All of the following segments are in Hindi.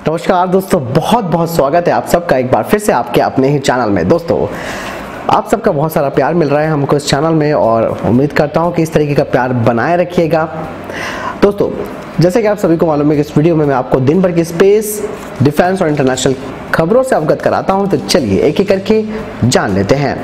नमस्कार दोस्तों, बहुत बहुत स्वागत है आप सबका एक बार फिर से आपके अपने ही चैनल में। दोस्तों, आप सबका बहुत सारा प्यार मिल रहा है हमको इस चैनल में और उम्मीद करता हूं कि इस तरीके का प्यार बनाए रखिएगा। दोस्तों, जैसे कि आप सभी को मालूम है कि इस वीडियो में मैं आपको दिन भर की स्पेस, डिफेंस और इंटरनेशनल खबरों से अवगत कराता हूं। तो चलिए एक एक करके जान लेते हैं।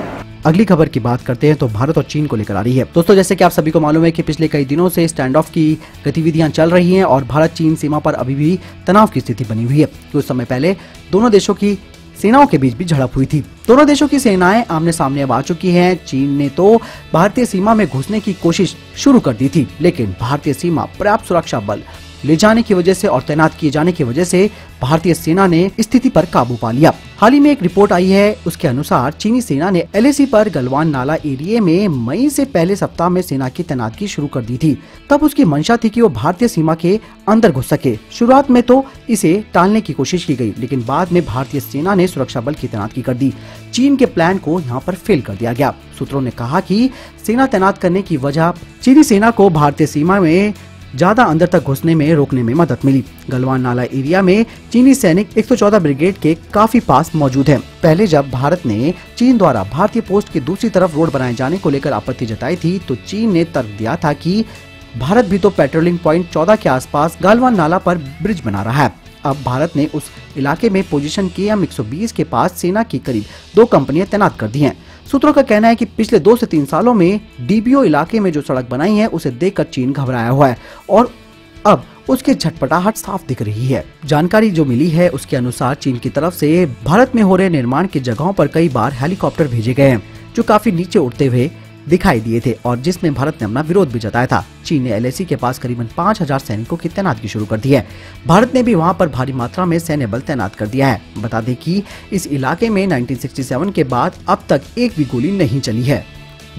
अगली खबर की बात करते हैं तो भारत और चीन को लेकर आ रही है। दोस्तों, जैसे कि आप सभी को मालूम है कि पिछले कई दिनों से स्टैंड ऑफ की गतिविधियां चल रही हैं और भारत चीन सीमा पर अभी भी तनाव की स्थिति बनी हुई है। कुछ समय पहले दोनों देशों की सेनाओं के बीच भी झड़प हुई थी। दोनों देशों की सेनाएं आमने सामने अब आ चुकी हैं। चीन ने तो भारतीय सीमा में घुसने की कोशिश शुरू कर दी थी, लेकिन भारतीय सीमा पर्याप्त सुरक्षा बल ले जाने की वजह से और तैनात किए जाने की वजह से भारतीय सेना ने स्थिति पर काबू पा लिया। हाल ही में एक रिपोर्ट आई है, उसके अनुसार चीनी सेना ने एलएसी पर गलवान नाला एरिया में मई से पहले सप्ताह में सेना की तैनाती शुरू कर दी थी। तब उसकी मंशा थी कि वो भारतीय सीमा के अंदर घुस सके। शुरुआत में तो इसे टालने की कोशिश की गई, लेकिन बाद में भारतीय सेना ने सुरक्षा बल की तैनाती कर दी। चीन के प्लान को यहाँ पर फेल कर दिया गया। सूत्रों ने कहा कि सेना तैनात करने की वजह चीनी सेना को भारतीय सीमा में ज्यादा अंदर तक घुसने में रोकने में मदद मिली। गलवान नाला एरिया में चीनी सैनिक 114 ब्रिगेड के काफी पास मौजूद हैं। पहले जब भारत ने चीन द्वारा भारतीय पोस्ट की दूसरी तरफ रोड बनाए जाने को लेकर आपत्ति जताई थी, तो चीन ने तर्क दिया था कि भारत भी तो पेट्रोलिंग पॉइंट 14 के आसपास गलवान नाला पर ब्रिज बना रहा है। अब भारत ने उस इलाके में पोजीशन KM 120 के पास सेना की करीब 2 कंपनियां तैनात कर दी हैं। सूत्रों का कहना है कि पिछले 2 से 3 सालों में DBO इलाके में जो सड़क बनाई है उसे देखकर चीन घबराया हुआ है और अब उसकी झटपटाहट साफ दिख रही है। जानकारी जो मिली है उसके अनुसार चीन की तरफ से भारत में हो रहे निर्माण की जगहों पर कई बार हेलीकॉप्टर भेजे गए हैं जो काफी नीचे उड़ते हुए दिखाई दिए थे और जिसमें भारत ने अपना विरोध भी जताया था। चीन ने LAC के पास करीबन 5000 सैनिकों की तैनाती शुरू कर दी है। भारत ने भी वहां पर भारी मात्रा में सैन्य बल तैनात कर दिया है। बता दें कि इस इलाके में 1967 के बाद अब तक एक भी गोली नहीं चली है।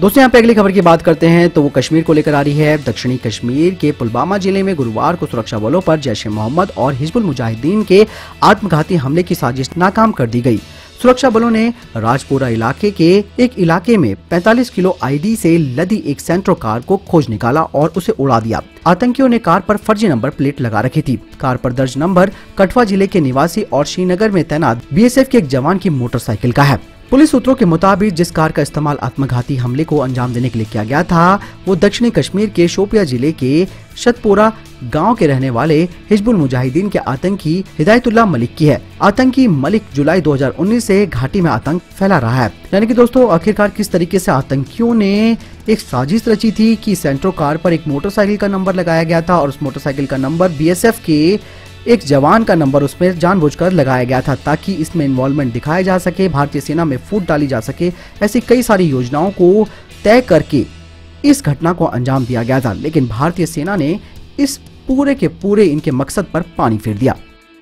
दोस्तों, यहाँ पे अगली खबर की बात करते हैं तो वो कश्मीर को लेकर आ रही है। दक्षिणी कश्मीर के पुलवामा जिले में गुरुवार को सुरक्षा बलों पर जैश-ए-मोहम्मद और हिजबुल मुजाहिदीन के आत्मघाती हमले की साजिश नाकाम कर दी गई। सुरक्षा बलों ने राजपुरा इलाके के एक इलाके में 45 किलो आईडी से लदी एक सेंट्रो कार को खोज निकाला और उसे उड़ा दिया। आतंकियों ने कार पर फर्जी नंबर प्लेट लगा रखी थी। कार पर दर्ज नंबर कठवा जिले के निवासी और श्रीनगर में तैनात BSF के एक जवान की मोटरसाइकिल का है। पुलिस सूत्रों के मुताबिक जिस कार का इस्तेमाल आत्मघाती हमले को अंजाम देने के लिए किया गया था वो दक्षिणी कश्मीर के शोपिया जिले के शतपोरा गांव के रहने वाले हिजबुल मुजाहिदीन के आतंकी हिदायतुल्लाह मलिक की है। आतंकी मलिक जुलाई 2019 से घाटी में आतंक फैला रहा है। यानी कि दोस्तों, आखिरकार किस तरीके से आतंकियों ने एक साजिश रची थी कि सेंट्रो कार पर एक मोटरसाइकिल का नंबर लगाया गया था और उस मोटरसाइकिल का नंबर BSF के एक जवान का नंबर उसमें जानबूझकर लगाया गया था ताकि इसमें इन्वॉल्वमेंट दिखाया जा सके, भारतीय सेना में फूट डाली जा सके। ऐसी कई सारी योजनाओं को तय करके इस घटना को अंजाम दिया गया था, लेकिन भारतीय सेना ने इस पूरे के पूरे इनके मकसद पर पानी फेर दिया।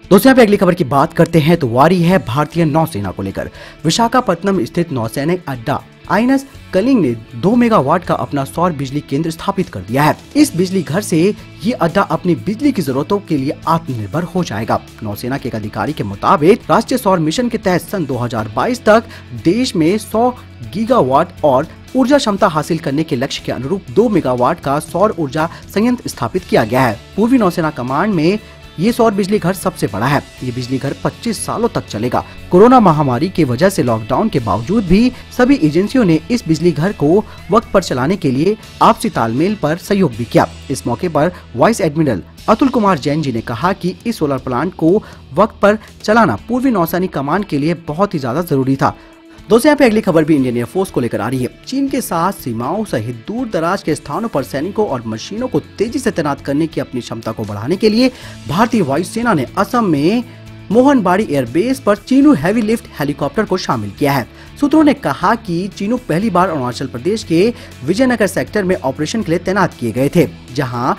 दोस्तों, यहाँ पे अगली खबर की बात करते हैं तो वारी है भारतीय नौसेना को लेकर। विशाखापत्तनम स्थित नौसैनिक अड्डा INS कलिंग ने 2 मेगावाट का अपना सौर बिजली केंद्र स्थापित कर दिया है। इस बिजली घर से ये अड्डा अपनी बिजली की जरूरतों के लिए आत्मनिर्भर हो जाएगा। नौसेना के एक अधिकारी के मुताबिक राष्ट्रीय सौर मिशन के तहत सन 2022 तक देश में 100 गीगावाट और ऊर्जा क्षमता हासिल करने के लक्ष्य के अनुरूप 2 मेगावाट का सौर ऊर्जा संयंत्र स्थापित किया गया है। पूर्वी नौसेना कमांड में ये सौर बिजली घर सबसे बड़ा है। ये बिजली घर 25 सालों तक चलेगा। कोरोना महामारी की वजह से लॉकडाउन के बावजूद भी सभी एजेंसियों ने इस बिजली घर को वक्त पर चलाने के लिए आपसी तालमेल पर सहयोग भी किया। इस मौके पर वाइस एडमिरल अतुल कुमार जैन जी ने कहा कि इस सोलर प्लांट को वक्त पर चलाना पूर्वी नौसैनिक कमान के लिए बहुत ही ज्यादा जरूरी था। दोस्तों, यहाँ पे अगली खबर भी इंडियन एयरफोर्स को लेकर आ रही है। चीन के साथ सीमाओं सहित दूर दराज के स्थानों पर सैनिकों और मशीनों को तेजी से तैनात करने की अपनी क्षमता को बढ़ाने के लिए भारतीय वायुसेना ने असम में मोहनबाड़ी एयरबेस पर चीनू हैवी लिफ्ट हेलीकॉप्टर को शामिल किया है। सूत्रों ने कहा कि चीनू पहली बार अरुणाचल प्रदेश के विजयनगर सेक्टर में ऑपरेशन के लिए तैनात किए गए थे, जहाँ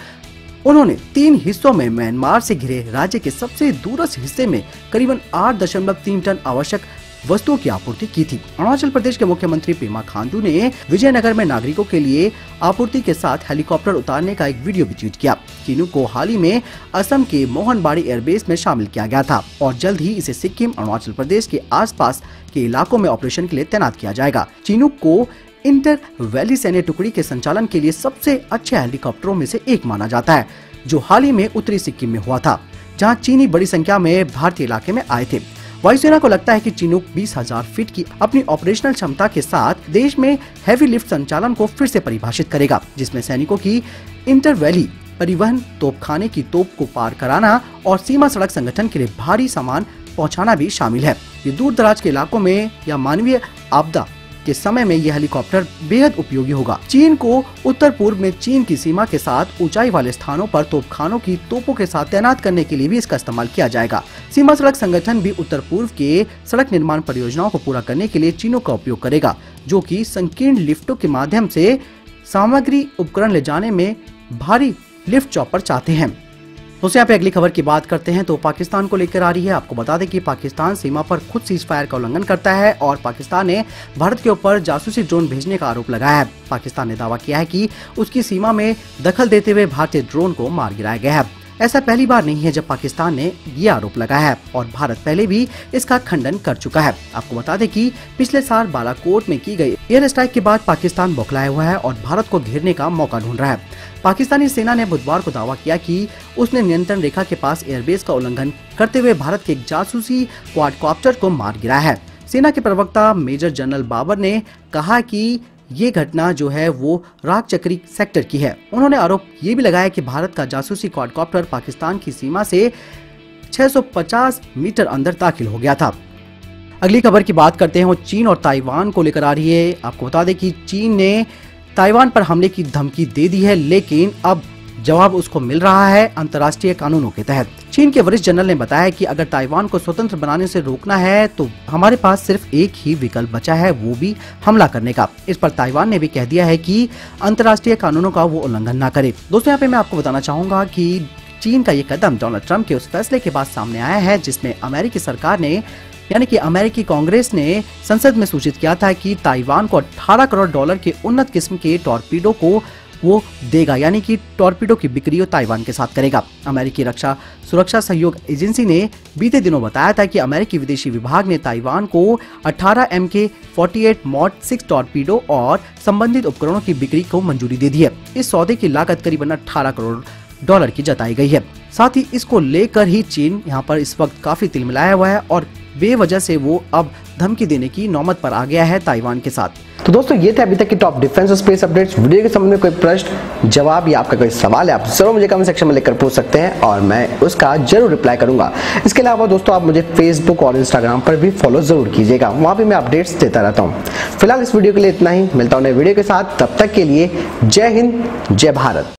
उन्होंने 3 हिस्सों में म्यांमार से घिरे राज्य के सबसे दूरस्थ हिस्से में करीबन 8.3 टन आवश्यक वस्तुओं की आपूर्ति की थी। अरुणाचल प्रदेश के मुख्यमंत्री पेमा खांडू ने विजयनगर में नागरिकों के लिए आपूर्ति के साथ हेलीकॉप्टर उतारने का एक वीडियो भी ट्वीट किया। चीनू को हाल ही में असम के मोहनबाड़ी एयरबेस में शामिल किया गया था और जल्द ही इसे सिक्किम, अरुणाचल प्रदेश के आसपास के इलाकों में ऑपरेशन के लिए तैनात किया जाएगा। चीनू को इंटर वैली सैन्य टुकड़ी के संचालन के लिए सबसे अच्छे हेलीकॉप्टरों में से एक माना जाता है, जो हाल ही में उत्तरी सिक्किम में हुआ था, जहां चीनी बड़ी संख्या में भारतीय इलाके में आए थे। वायुसेना को लगता है कि चिनूक 20,000 फीट की अपनी ऑपरेशनल क्षमता के साथ देश में हैवी लिफ्ट संचालन को फिर से परिभाषित करेगा, जिसमें सैनिकों की इंटर वैली परिवहन, तोपखाने की तोप को पार कराना और सीमा सड़क संगठन के लिए भारी सामान पहुंचाना भी शामिल है। ये दूर दराज के इलाकों में या मानवीय आपदा के समय में यह हेलीकॉप्टर बेहद उपयोगी होगा। चीन को उत्तर पूर्व में चीन की सीमा के साथ ऊंचाई वाले स्थानों पर तोपखानों की तोपों के साथ तैनात करने के लिए भी इसका इस्तेमाल किया जाएगा। सीमा सड़क संगठन भी उत्तर पूर्व के सड़क निर्माण परियोजनाओं को पूरा करने के लिए चीनों का उपयोग करेगा, जो कि संकीर्ण लिफ्टों के माध्यम से सामग्री उपकरण ले जाने में भारी लिफ्ट चॉपर चाहते हैं। दोस्तों यहाँ पे अगली खबर की बात करते हैं तो पाकिस्तान को लेकर आ रही है। आपको बता दें कि पाकिस्तान सीमा पर खुद सीज फायर का उल्लंघन करता है और पाकिस्तान ने भारत के ऊपर जासूसी ड्रोन भेजने का आरोप लगाया है। पाकिस्तान ने दावा किया है कि उसकी सीमा में दखल देते हुए भारतीय ड्रोन को मार गिराया गया है। ऐसा पहली बार नहीं है जब पाकिस्तान ने ये आरोप लगाया है और भारत पहले भी इसका खंडन कर चुका है। आपको बता दें कि पिछले साल बालाकोट में की गई एयर स्ट्राइक के बाद पाकिस्तान बौखलाया हुआ है और भारत को घेरने का मौका ढूंढ रहा है। पाकिस्तानी सेना ने बुधवार को दावा किया कि उसने नियंत्रण रेखा के पास एयरबेस का उल्लंघन करते हुए भारत के एक जासूसी क्वाडकॉप्टर को मार गिराया है। सेना के प्रवक्ता मेजर जनरल बाबर ने कहा कि ये घटना जो है वो राग चक्री सेक्टर की है। उन्होंने आरोप ये भी लगाया कि भारत का जासूसी क्वाडकॉप्टर पाकिस्तान की सीमा से 650 मीटर अंदर दाखिल हो गया था। अगली खबर की बात करते हैं वो चीन और ताइवान को लेकर आ रही है। आपको बता दें कि चीन ने ताइवान पर हमले की धमकी दे दी है, लेकिन अब जवाब उसको मिल रहा है अंतर्राष्ट्रीय कानूनों के तहत। चीन के वरिष्ठ जनरल ने बताया कि अगर ताइवान को स्वतंत्र बनाने से रोकना है तो हमारे पास सिर्फ एक ही विकल्प बचा है, वो भी हमला करने का। इस पर ताइवान ने भी कह दिया है कि अंतर्राष्ट्रीय कानूनों का वो उल्लंघन ना करे। दोस्तों यहाँ पे मैं आपको बताना चाहूंगा कि चीन का ये कदम डोनाल्ड ट्रंप के उस फैसले के बाद सामने आया है जिसमें अमेरिकी सरकार ने यानी कि अमेरिकी कांग्रेस ने संसद में सूचित किया था कि ताइवान को $18 करोड़ के उन्नत किस्म के टॉर्पीडो को वो देगा, यानी कि टॉर्पीडो की बिक्री ताइवान के साथ करेगा। अमेरिकी रक्षा सुरक्षा सहयोग एजेंसी ने बीते दिनों बताया था कि अमेरिकी विदेशी विभाग ने ताइवान को 18 MK-48 मॉड 6 टॉर्पीडो और संबंधित उपकरणों की बिक्री को मंजूरी दे दी है। इस सौदे की लागत करीबन $18 करोड़ की जताई गई है। साथ ही इसको लेकर ही चीन यहाँ पर इस वक्त काफी तिलमिलाया हुआ है और बेवजह से वो अब धमकी देने की नौबत पर आ गया है ताइवान के साथ। तो दोस्तों ये थे अभी तक की टॉप डिफेंस और स्पेस अपडेट्स। वीडियो के संबंध में कोई प्रश्न जवाब या आपका कोई सवाल है आप जरूर मुझे कमेंट सेक्शन में लिखकर पूछ सकते हैं और मैं उसका जरूर रिप्लाई करूंगा। इसके अलावा दोस्तों आप मुझे फेसबुक और इंस्टाग्राम पर भी फॉलो जरूर कीजिएगा, वहां भी मैं अपडेट्स देता रहता हूँ। फिलहाल इस वीडियो के लिए इतना ही, मिलता हूँ नए वीडियो के साथ, तब तक के लिए जय हिंद, जय भारत।